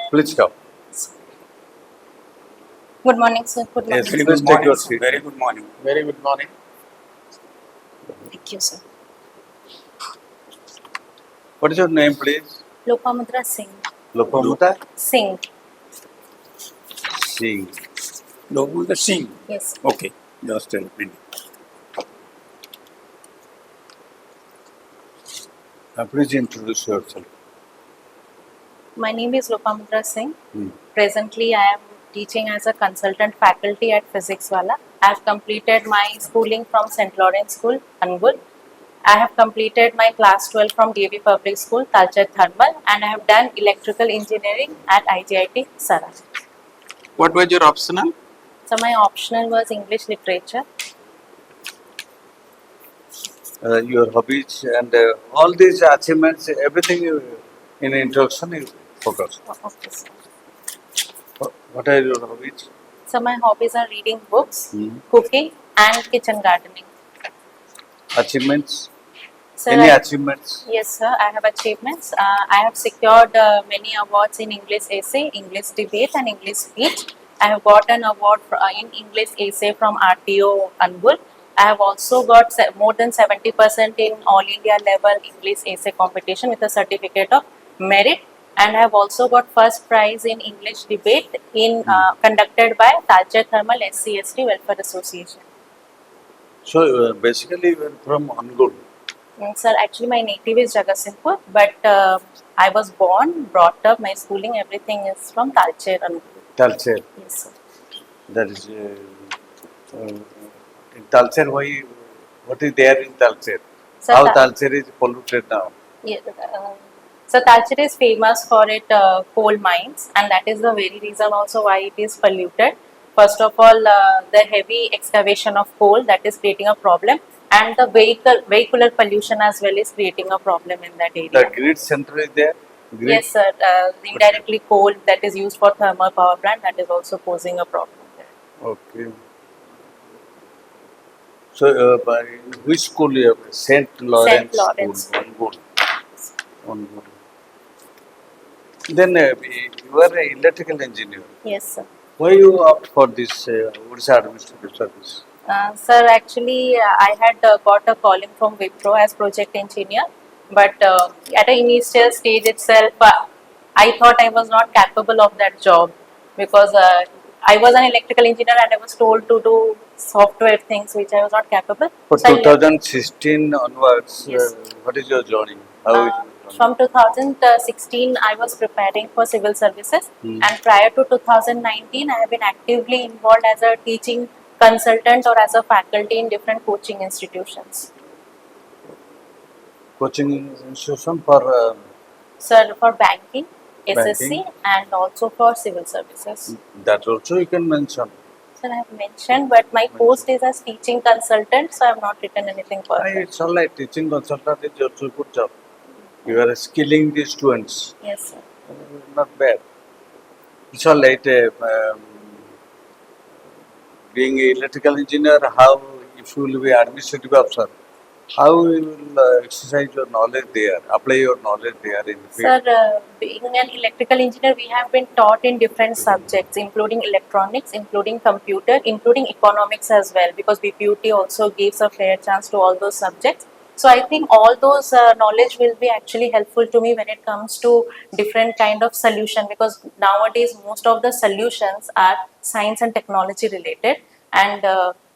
Please come. Good morning, sir. Good morning. Yes, sir. please Good take morning, your sir. seat. Very good morning. Very good morning. Thank you, sir. What is your name, please? Lopamudra Singh. Lopamuta Singh. Singh. Lopamutra Singh. Yes. Okay, just a minute. Please introduce yourself. My name is Lopamudra Singh. Hmm. Presently, I am teaching as a consultant faculty at Physics Wala. I have completed my schooling from St. Lawrence School, Angul. I have completed my class 12 from DAV Public School, Talcher Thermal, and I have done electrical engineering at IGIT, Saran. What was your optional? So my optional was English literature. Your hobbies and all these achievements, everything you, in introduction you focus. Okay, sir. What are your hobbies? So my hobbies are reading books, Hmm. cooking, and kitchen gardening. Achievements? Sir, Any achievements? yes, sir, I have achievements. I have secured many awards in English essay, English debate, and English speech. I have got an award in English essay from RTO Angul. I have also got more than 70% in All India level English essay competition with a certificate of merit. And I have also got first prize in English debate in conducted by Talcher Thermal SC/ST Welfare Association. So basically you are from Angul. Sir, actually my native is Jagatsinghpur, but I was born, brought up, my schooling, everything is from Talcher. Talcher. Yes, sir. That is in Talcher. Why? What is there in Talcher? Sir, How Talcher is polluted now? Yeah, so Talcher is famous for its coal mines, and that is the very reason also why it is polluted. First of all, the heavy excavation of coal that is creating a problem, and the vehicular pollution as well is creating a problem in that area. The grid center is there. Grid. Yes, sir. Indirectly, coal that is used for thermal power plant that is also posing a problem there. Okay. So by which school you have? Saint Lawrence Lawrence. School. Angul. Angul. Then you are an electrical engineer. Yes, sir. Why you opt for this Odisha Administrative Service? Sir, actually, I had got a calling from Wipro as project engineer, but at an initial stage itself, I thought I was not capable of that job because I was an electrical engineer and I was told to do software things which I was not capable. For So I left. 2016 onwards, Yes. what is your journey? How is your journey? From 2016, I was preparing for civil services, and prior to 2019, I have been actively involved as a teaching consultant or as a faculty in different coaching institutions. Coaching institution for Sir, for banking, SSC, banking. and also for civil services. That also you can mention. Sir, I have mentioned, but my post is as teaching consultant, so I have not written anything further. It's all right. Teaching consultant is also a good job. You are skilling the students. Yes, sir. Not bad. It's all right. Being an electrical engineer, how if you will be administrative officer, how you will exercise your knowledge there, apply your knowledge there in the field. Sir, being an electrical engineer, we have been taught in different subjects, including electronics, including computer, including economics as well, because BPUT also gives a fair chance to all those subjects. So I think all those knowledge will be actually helpful to me when it comes to different kind of solution, because nowadays most of the solutions are science and technology related, and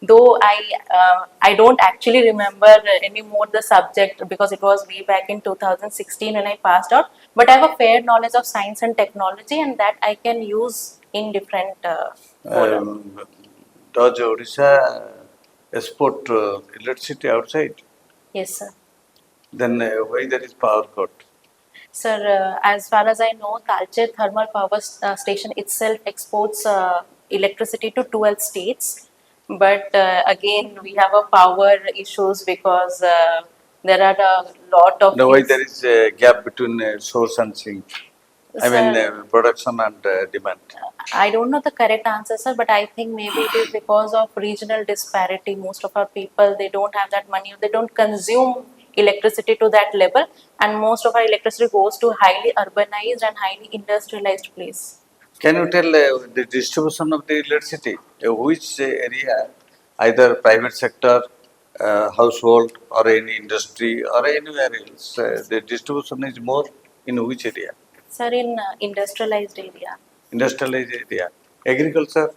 though I don't actually remember anymore the subject because it was way back in 2016 when I passed out, but I have a fair knowledge of science and technology, and that I can use in different Does Odisha export electricity outside? Yes, sir. Then why there is power cut? Sir, as far as I know, Talcher Thermal Power Station itself exports electricity to 12 states. But again, we have a power issues because there are a lot of Now, why things. there is a gap between source and sink? I mean, Sir, production and demand. I don't know the correct answer, sir, but I think maybe it is because of regional disparity. Most of our people, they don't have that money, they don't consume electricity to that level, and most of our electricity goes to highly urbanized and highly industrialized place. Can you tell the distribution of the electricity? Which area, either private sector, household, or any industry, or anywhere else, the distribution is more in which area? Sir, in industrialized area. Industrialized area. Agriculture,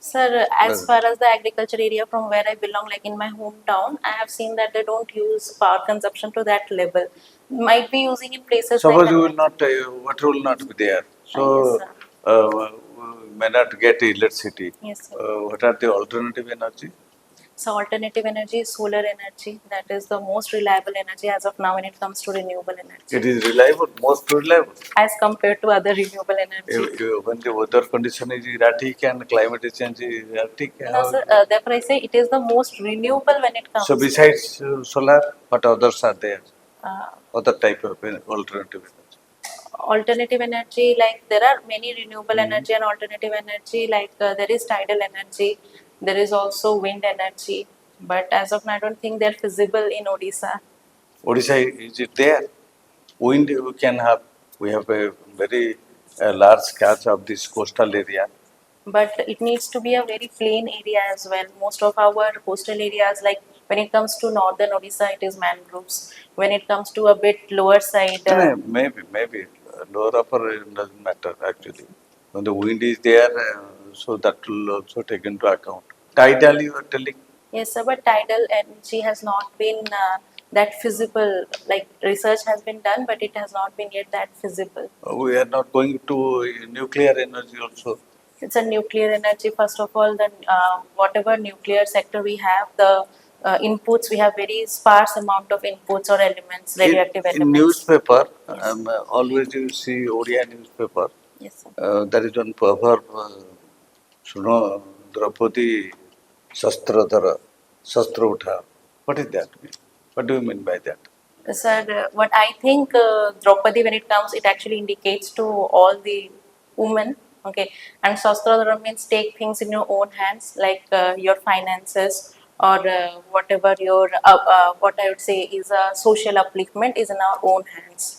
Sir, as Well- far as the agriculture area from where I belong, like in my hometown, I have seen that they don't use power consumption to that level. Might be using in places suppose like you will not, water will not be there. So, yes, sir. may not get electricity. Yes, sir. What are the alternative energy? So alternative energy is solar energy. That is the most reliable energy as of now when it comes to renewable energy, It is reliable, most reliable. as compared to other renewable energy. When the weather condition is erratic and climate change is erratic. No, sir. Therefore, I say it is the most renewable when it comes. So besides solar, what others are there? uh, Other type of alternative energy. alternative energy, like there are many renewable energy and alternative energy, like there is tidal energy, there is also wind energy, but as of now I don't think they're feasible in Odisha. Odisha, is it there? Wind we can have. We have a very large catch of this coastal area. But it needs to be a very plain area as well. Most of our coastal areas, like when it comes to northern Odisha, it is mangroves. When it comes to a bit lower side, Maybe lower upper doesn't matter actually. When the wind is there, so that will also take into account. Tidal, you are telling. yes, sir, but tidal energy has not been that feasible. Like research has been done, but it has not been yet that feasible. We are not going to nuclear energy also. It's a nuclear energy. First of all, then whatever nuclear sector we have, the inputs, we have very sparse amount of inputs or elements, radioactive In elements. newspaper, Yes. always you see Odia newspaper. Yes, sir. There is one proverb, Suno Draupadi Shastradhara, Shastra Utha. What is that mean? What do you mean by that? Sir, what I think Draupadi, when it comes, it actually indicates to all the women. Okay, and Shastradhara means take things in your own hands, like your finances or whatever your what I would say is a social upliftment is in our own hands.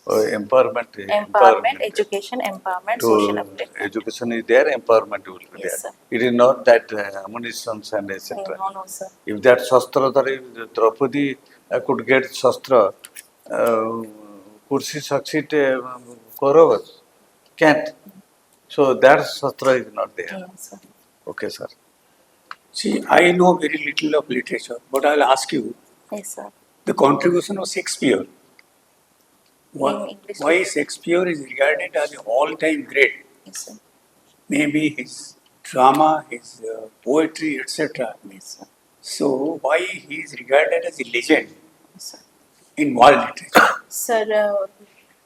Empowerment. Empowerment, education, empowerment, social To upliftment. education is there, empowerment will be Yes, there. sir. It is not that ammunitions and etc. No, no, sir. If that Shastradhara, if Draupadi could get Shastra, could she succeed Kauravas? Can't. So that Shastra is not there. No, sir. Okay, sir. See, I know very little of literature, but I'll ask you Yes, sir. the contribution of Shakespeare. In English Why Shakespeare is regarded as an all-time great? Yes, sir. Maybe his drama, his poetry, etc. Yes, sir. So why he is regarded as a legend Yes, sir. in world literature? Sir,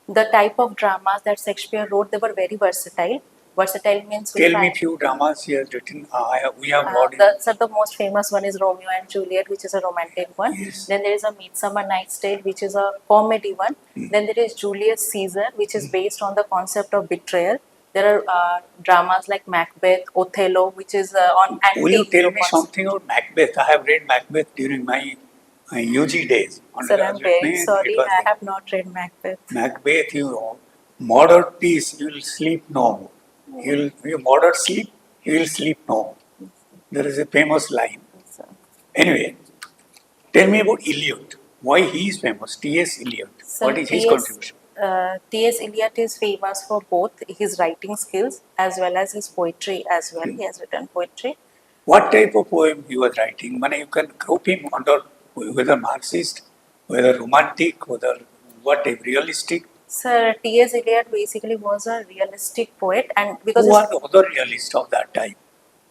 the type of dramas that Shakespeare wrote, they were very versatile. Versatile means we Tell me find- few dramas he has written. We have got the most famous one is Romeo and Juliet, which is a romantic one. Yes. Then there is a Midsummer Night's Tale, which is a comedy one. Then there is Julius Caesar, which is based on the concept of betrayal. There are dramas like Macbeth, Othello, which is on anti. Will you tell me something about Macbeth? I have read Macbeth during my UG days. Sir, I'm very It sorry, was I like have not read Macbeth. Macbeth, you murder peace, you will sleep no more. You murder sleep, you will sleep no more. There is a famous line. So, Anyway, tell me about Eliot. Why he is famous? T.S. Eliot. Sir, What is his T.S. contribution? T.S. Eliot is famous for both his writing skills as well as his poetry as well. He has written poetry. What type of poem he was writing? When you can group him under whether Marxist, whether romantic, whether what type, realistic. Sir, T.S. Eliot basically was a realistic poet, and because Who his- are the other realists of that time?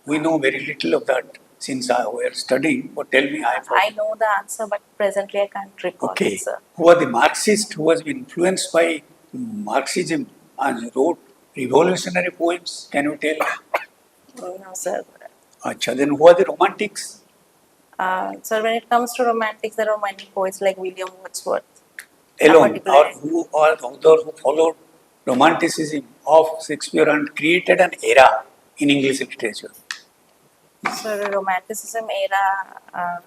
We know very little of that since we are studying. But tell me, I know the answer, but presently I can't recall Okay. it, sir. Who are the Marxists who was influenced by Marxism and wrote revolutionary poems? Can you tell? No, sir. Acha, then who are the romantics? Sir, when it comes to romantics, there are many poets like William Wordsworth. Alone, particular- or who are the others who followed romanticism of Shakespeare and created an era in English literature? Sir, Romanticism era,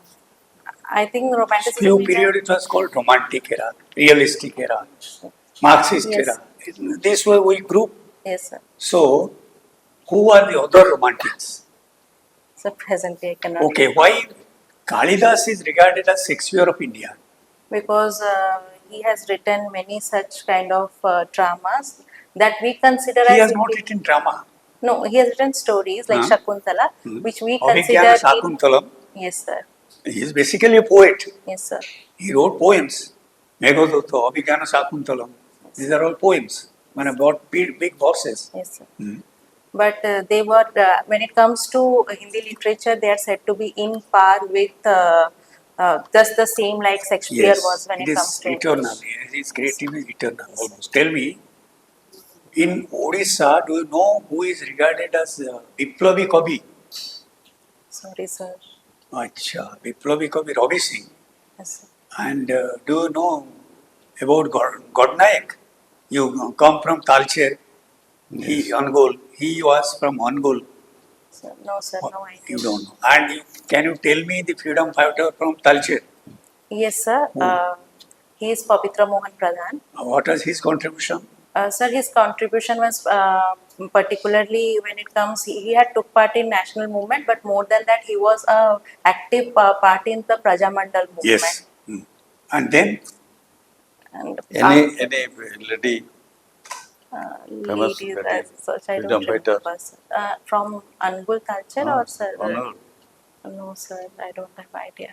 I think romanticism. Few we period have- it was called romantic era, realistic era, Marxist Yes. era. This way we group. Yes, sir. So, who are the other romantics? So presently I cannot. Okay, why Kalidas is regarded as Shakespeare of India? Because he has written many such kind of dramas that we consider He as has not written drama. no, he has written stories like Huh? Shakuntala, which we Abhigyana consider. Shakuntalam. Yes, sir. He is basically a poet. Yes, sir. He wrote poems. Meghaduta, Abhigyana Shakuntalam. These are all poems. When about big bosses. Yes, sir. Hmm. But they were, when it comes to Hindi literature, they are said to be in par with just the same like Shakespeare was when it, comes to eternal. English. His creativity is eternal almost. Tell me, in Odisha, do you know who is regarded as Biplavi Kavi? Sorry, sir. Acha, Biplavi Kavi Ravi Singh. Yes, sir. And do you know about Godnayak? You come from Talcher. He Angol. He was from Angol. No, sir, no idea. You don't know. And can you tell me the freedom fighter from Talcher? Yes, sir. He is Pavitra Mohan Pradhan. What was his contribution? Sir, his contribution was particularly when it comes, he had took part in national movement, but more than that, he was a active part in the Prajamandal movement. Yes. And then And Any lady famous ladies lady, as such, I freedom don't fighter. remember. Sir. From Angul culture or sir? Angul. No, sir, I don't have idea.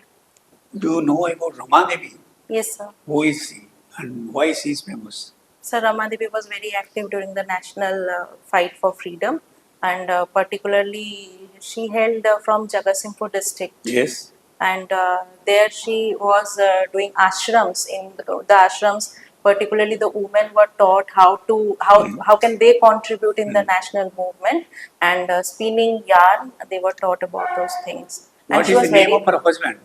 do you know about Ramadevi? Yes, sir. Who is she and why she is famous? Sir, Ramadevi was very active during the national fight for freedom, and particularly she hailed from Jagatsinghpur district. Yes. And there she was doing ashrams. In the ashrams, particularly the women were taught how can they contribute in the national movement, and spinning yarn, they were taught about those things. And What she is was the name very, of her husband?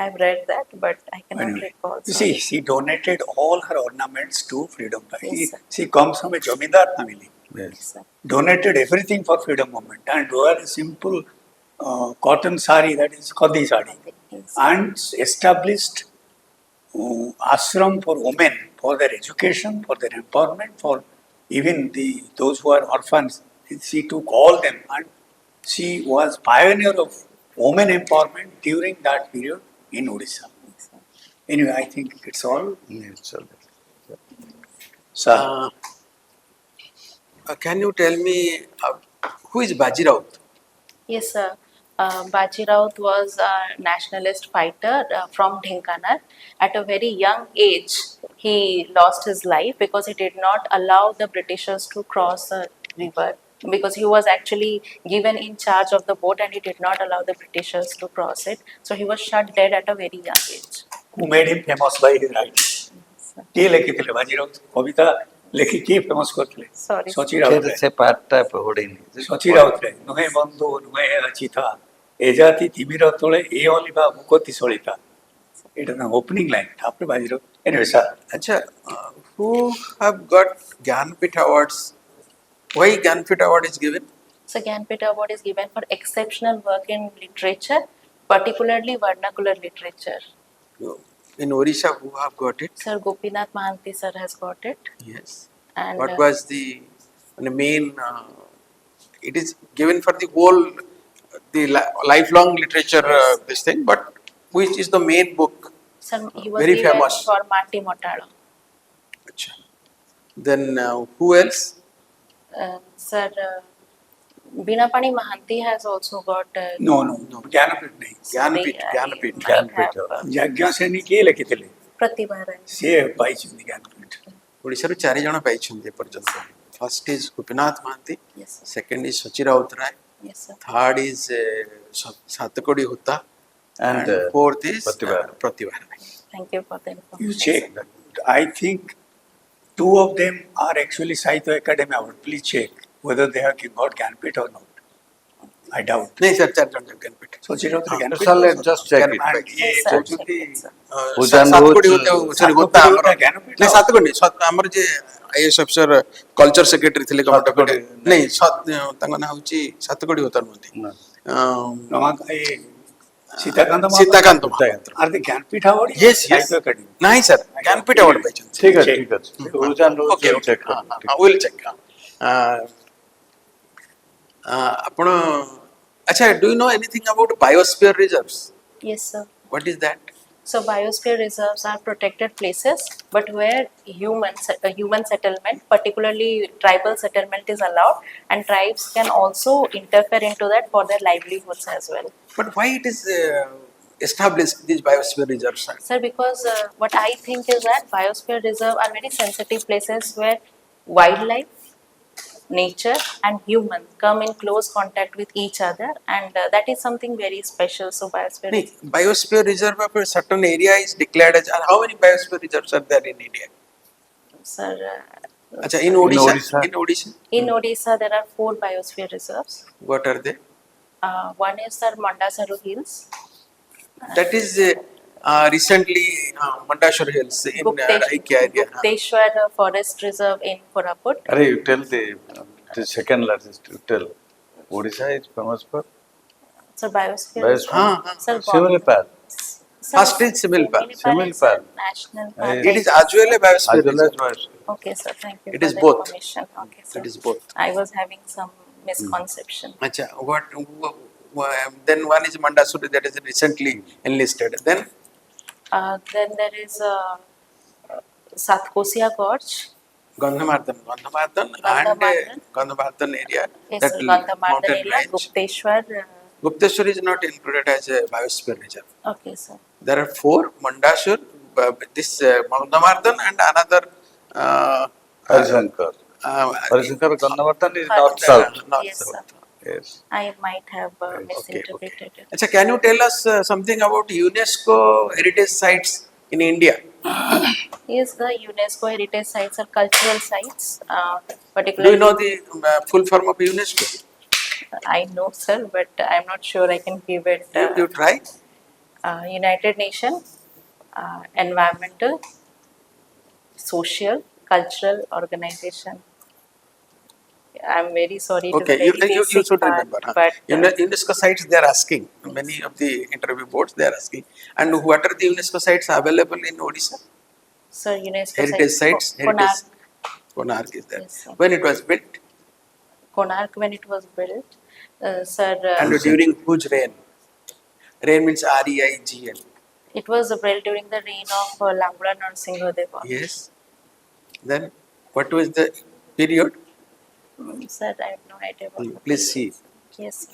I've read that, but I cannot Anyway, recall. you sir. see, she donated all her ornaments to freedom fight. Yes, sir. She comes from a Jamindar family. Yes. Yes, sir. Donated everything for freedom movement and wore a simple cotton sari, that is khadi sari, Yes. and established ashram for women, for their education, for their empowerment, for even those who are orphans. She took all them, and she was pioneer of women empowerment during that period in Odisha. Yes, sir. Anyway, I think it's all. It's all right. Sir, Can you tell me who is Baji Raut? Yes, sir. Baji Raut was a nationalist fighter from Dhenkanal. At a very young age, he lost his life because he did not allow the Britishers to cross the river. Because he was actually given in charge of the boat and he did not allow the Britishers to cross it. So he was shot dead at a very young age. who made him famous by his writing? କିଏ ଲେଖିଥିଲେ ବାଜିରାଉତ କବିତା ଲେଖି କିଏ famous କରିଥିଲେ? Sorry. ସଚି ରାଉତ ରାୟ। ସେ ପାର୍ଟଟା ପଢିନି ସଚି ରାଉତ ରାୟ ନୁହେଁ ବନ୍ଧୁ ନୁହେଁ ଅଚିଥା ଏ ଜାତି ତିମିର ତଳେ ଏ ଅଲିଭା ମୁକତି ସଳିତା ଏଇଟା ନା ଓପନିଂ ଲାଇନ୍ ତାପରେ Bajirout anyway sir Acha, who have got Gyanpith awards? Why Gyanpith award is given? So Gyanpith Award is given for exceptional work in literature, particularly vernacular literature. In Odisha, who have got it? Sir Gopinath Mahanti sir has got it. Yes. And What was the main? It is given for the whole, the lifelong literature. This thing, but which is the main book? sir, he was very given famous. for Mati Motala. Acha. Then who else? Sir Binapani Mahanti has also got. No no Jnanpith ନାହିଁ Gyanpith. they, Gyanpith. might Gyanpith, have, ଯଜ୍ଞ ସେନୀ କିଏ ଲେଖିଥିଲେ? Pratibha Rai. ସିଏ ପାଇଛନ୍ତି ଜ୍ଞାନପୀଠ। ଓଡ଼ିଶାରୁ 4 ଜଣ ପାଇଛନ୍ତି ଏପର୍ଯ୍ୟନ୍ତ. First is Gopinath Mahanti, Yes, sir. second is Sachi Raut Rai, Yes, sir. third is Satakodi Hutta, And fourth is Pratibha Rai. Pratibha Rai. Thank you for the information. You check. I think two of them are actually Sahitya Academy Award. Please check whether they have got Gyanpith or not. I doubt. नहीं sir 4 जण Gyanpith. Sachit Raut Gyanpith. sir, let's just check it. And Yes, ये sir. କହୁଛନ୍ତି Ujan ସାତକୋଟି Rout, ସରି ହୋତା ସାତକୋଟି ଆମର Hota Gyanpith नहीं ସାତକୋଟି ଆମର ଯେ IAS officer culture secretary ଥିଲେ କର୍ଣ୍ଣାଟକରେ ସାତକୋଟି, नहीं ତାଙ୍କ ନାଁ ହଉଛି ସାତକୋଟି ହୋତା ନୁହନ୍ତି No. Ramakanta A Sitakanth Mahapaତ୍ର? Sitakant Mahapaତ୍ର. Are they Jnanpith award? Yes, yes. Sahitya Academy. Nahi sir, Jnanpith award पाहिजे. ठीक आहे check. ठीक आहे rules and rules Okay, will okay. check करू. ठीक. We'll check. ଆପଣ अच्छा, do you know anything about biosphere reserves? Yes, sir. What is that? So biosphere reserves are protected places, but where human settlement, particularly tribal settlement, is allowed, and tribes can also interfere into that for their livelihoods as well. But why it is established these biosphere reserves? Sir? Sir, because what I think is that biosphere reserve are very sensitive places where wildlife, nature, and human come in close contact with each other, and that is something very special. So biosphere. No, biosphere reserve of a certain area is declared as. And how many biosphere reserves are there in India? Sir, Acha, in Odisha. Odisha. In Odisha. in Odisha there are 4 biosphere reserves. What are they? One is Sir Mandasaru Hills, That is recently Mandashwar Hills in Raikya area. Gukteshwar Forest Reserve in Koraput. अरे you tell the second largest. You tell. Odisha is famous for Sir, biosphere. biosphere. Sir, Similipal. Sir, First is Similipal. Similipal is a national park. It is as well a biosphere As well as reserve. biosphere. Okay, sir. Thank you It for is the both. information. Okay, sir. It is both. I was having some misconception. Acha, then one is Mandasuri that is recently enlisted. Then Then there is Satkosia Gorge. Gandhamardan and Gandhamardan. Gandhamardan area. Yes, that sir. Gandhamardan mountain area. range. Gukteshwar. Gupteshwar is not included as a biosphere reserve. Okay, sir. There are 4: Mandashur, this Gandhamardan, and another. Harishankar. Harishankar Gandhamardan is north south. North Yes, south. sir. Yes. I might have Okay, misinterpreted it. Achha, can you tell us something about UNESCO heritage sites in India? Yes, the UNESCO heritage sites are cultural sites, Do particularly. you know the full form of UNESCO? I know, sir, but I'm not sure I can give it. You try. United Nations Environmental, Social, Cultural Organization. I'm very sorry. Okay, it is a very you basic should part, remember. Huh? But UNESCO sites they are asking. Many of the interview boards they are asking. And what are the UNESCO sites available in Odisha? sir, UNESCO Heritage sites. Konark, Konark is there. Yes, sir. When it was built Konark when it was built, sir. and during whose reign? Reign means REIGN. It was built during the reign of Langula Narasimha. Yes. Then what was the period? Sir, I have no idea. About Please see. Yes.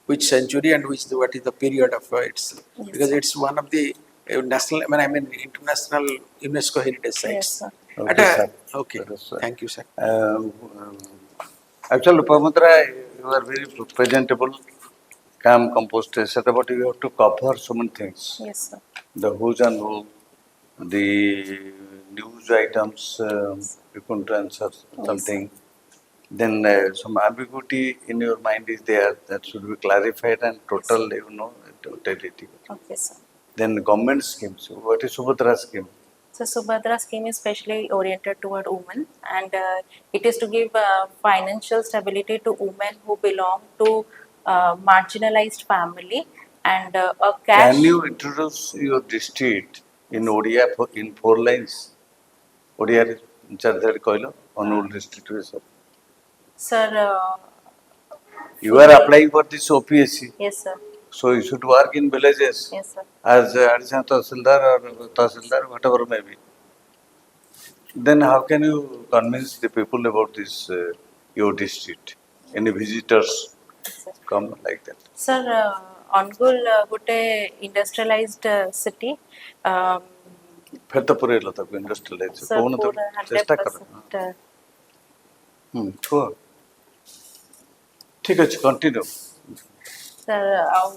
Which century and what is the period of its, Yes, because sir. it's one of the national, I mean international UNESCO heritage sites. Yes, sir. Okay, sir. Okay. That is, sir. Thank you, sir. Actually, Pamudra, you are very presentable, calm, composed, etc. But you have to cover so many things. Yes, sir. The who's and who, the news items, you couldn't answer something. Then some ambiguity in your mind is there that should be clarified and total, totality. Okay, sir. Then government schemes. What is Subhadra scheme? So Subhadra scheme is specially oriented toward women, and it is to give financial stability to women who belong to marginalized family, and a cash. Can you introduce your district in Odia in 4 lines? Odia Chardhar Koilo, Onul district. Sir, You are applying for this OPSC. yes, sir. So you should work in villages Yes, sir. as additional Tahsildar or Tahsildar, whatever may be. Then how can you convince the people about this, your district? Any visitors Yes, sir. come like that? Sir, Angul ଗୋଟେ industrialized city. फिर तो पूरे लता को industrialise Sir, कौन तो पूरा चेष्टा करो 100%. कुह ठीक ଅଛି कंटिन्यू सर ଆଉ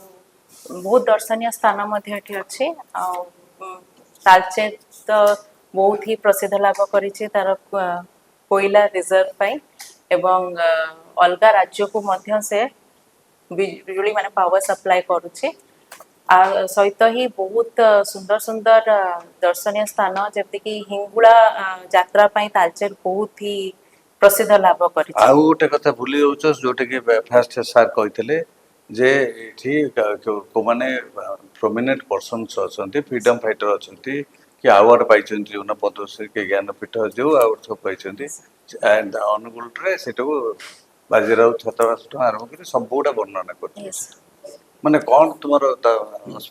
ବହୁତ ଦର୍ଶନୀୟ ସ୍ଥାନ ମଧ୍ୟ ଏଠି ଅଛି ଆଉ ତାଳଚେର ତ ବହୁତ ହି ପ୍ରସିଦ୍ଧ ଲାଭ କରିଛି ତାର କୋଇଲା ରିଜର୍ଭ ପାଇଁ ଏବଂ ଅଲଗା ରାଜ୍ୟକୁ ମଧ୍ୟ ସେ ବିଜୁଳି ମାନେ ପାୱାର ସପ୍ଲାଏ କରୁଛି ଆ ସହିତ ହିଁ ବହୁତ ସୁନ୍ଦର ସୁନ୍ଦର ଦର୍ଶନୀୟ ସ୍ଥାନ ଯେମିତିକି ହିଙ୍ଗୁଳା ଯାତ୍ରା ପାଇଁ ତାଳଚେର ବହୁତ ହି ପ୍ରସିଦ୍ଧ ଲାଭ କରିଛି ଆଉ ଗୋଟେ କଥା ଭୁଲି ଯାଉଛ ଯୋଉଟା କି ଫାଷ୍ଟ ସାର୍ କହିଥିଲେ ଯେ ଏଠି କୋଉମାନେ ପ୍ରୋମିନେଣ୍ଟ ପର୍ସନ୍ସ ଅଛନ୍ତି, ଫ୍ରିଡମ୍ ଫାଇଟର ଅଛନ୍ତି, କି ଆୱାର୍ଡ ପାଇଛନ୍ତି ଯୋଉନା ପଦ୍ମଶ୍ରୀ କି ଜ୍ଞାନପୀଠ ଯୋଉ ଆୱାର୍ଡ ସବୁ ପାଇଛନ୍ତି, and ଅନୁଗୁଳରେ ସେଟାକୁ ବାଜିରାଉତ ଛାତ୍ରାବାସଠୁ ଆରମ୍ଭ କରି ସବୁଗୁଡା ବର୍ଣ୍ଣନା କରୁଛି। Yes. ମାନେ କଣ ତୁମର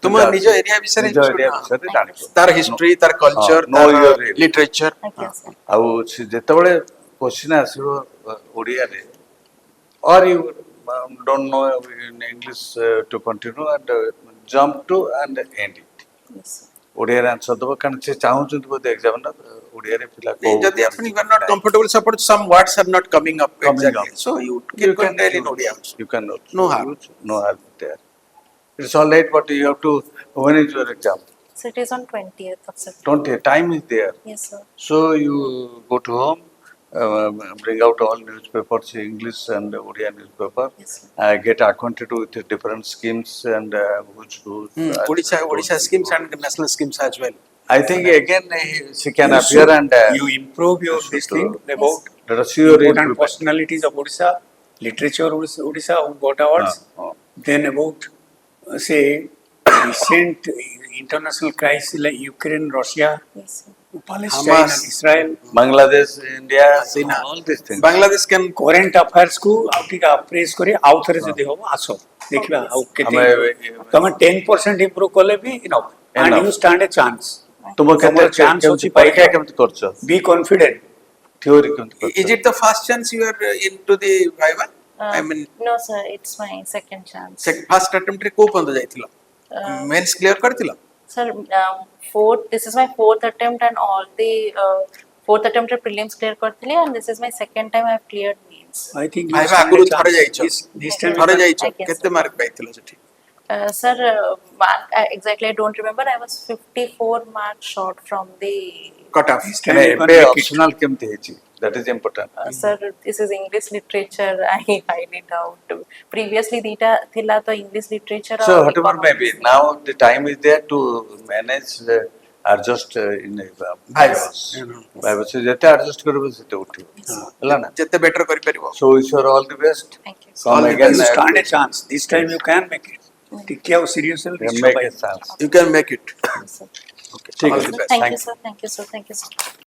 ତୁମ ନିଜ ଏରିଆ ବିଷୟରେ ନିଜ ଏରିଆ ବିଷୟରେ ଜାଣିବ। ତାର ହିଷ୍ଟ୍ରି, ତାର କଲଚର, know ତାର your area. ଲିଟରେଚର। Aଜ୍ଞା sir. ଆଉ ଯେତେବେଳେ କୋଶ୍ଚିନ୍ ଆସିବ ଓଡ଼ିଆରେ or you don't know in English to continue and jump to and end it. Yes. Sir. ଓଡ଼ିଆରେ ଆନ୍ସର ଦେବ କାରଣ ସେ ଚାହୁଁଛନ୍ତି ବୋଧେ ଏକ୍ସାମିନର ଓଡ଼ିଆରେ ପିଲା ଯଦି ଆପଣ you are not comfortable, suppose some words are not coming up exactly, so you can tell in Odia also. You can also No harm. use, no harm there. It's all right, but you have to, when is your exam? So it is on 20th of September. 20, time is there. Yes sir. So you go to home, bring out all newspapers, English and Odia newspaper, Yes sir. get acquainted with the different schemes and which Odisha schemes and national schemes as well. I think again she can You appear should- and you improve your should, this thing about let us see your important improvement. personalities of Odisha, literature Odisha who got awards, then about say recent international crisis like Ukraine, Russia, Yes sir. Palestine Hamas. and Israel, Bangladesh, India, Hasina. all these things. Bangladesh can current affairs को ଆଉ ଟିକେ appraise କରି ଆଉ ଥରେ ଯଦି ହବ ଆସ ଦେଖିବା ଆଉ କେତେ ତମେ 10% improve କଲେ ବି enough and Enough. you stand a chance. ତୁମ ତମର କେତେ chance କେମିତି ଅଛି ପରୀକ୍ଷା ପାଇବାର। କେମିତି କରୁଛ? Be confident. Theory କେମିତି କରୁଛ? is it the first chance you are into the Viva? I mean No sir, it's my second chance. first attempt ରେ କୋଉ ପର୍ଯ୍ୟନ୍ତ ଯାଇଥିଲ? Mains clear କରିଥିଲ? Sir, this is my fourth attempt and all the fourth attempt ରେ prelims clear କରିଥିଲି and this is my second time I have cleared mains. I think you ଭାଇବା stand a ଆଗରୁ chance. ଥରେ ଯାଇଛ? This time you ଥରେ can- ଯାଇଛ? Aଜ୍ଞା, କେତେ sir. Mark ପାଇଥିଲ ସେଠି? Sir, mark, exactly I don't remember. I was 54 marks short from the. Cut off. This ମାନେ time you can ଏବେ make it. optional କେମିତି ହେଇଛି? That is important. Sir, this is English literature. I highly doubt. Previously, dita thila to English literature. So or whatever may be, economics. now the time is there to manage adjust in Vivas. Vivas ଯେତେ adjust କରିବ ସେତେ ଉଠିବ। ହେଲା ନା? ଯେତେ better କରିପାରିବ। So wish you all the best. Thank you. Come All the again. You stand a chance. This time you can make it. ଟିକେ ଆଉ serious ହେଲେ Make ନିଶ୍ଚୟ a ପାଇବ। chance. You can make it. Yes, sir. ठीक All है। the best. Thank Thank you, sir. Thank you, sir. Thank you, sir.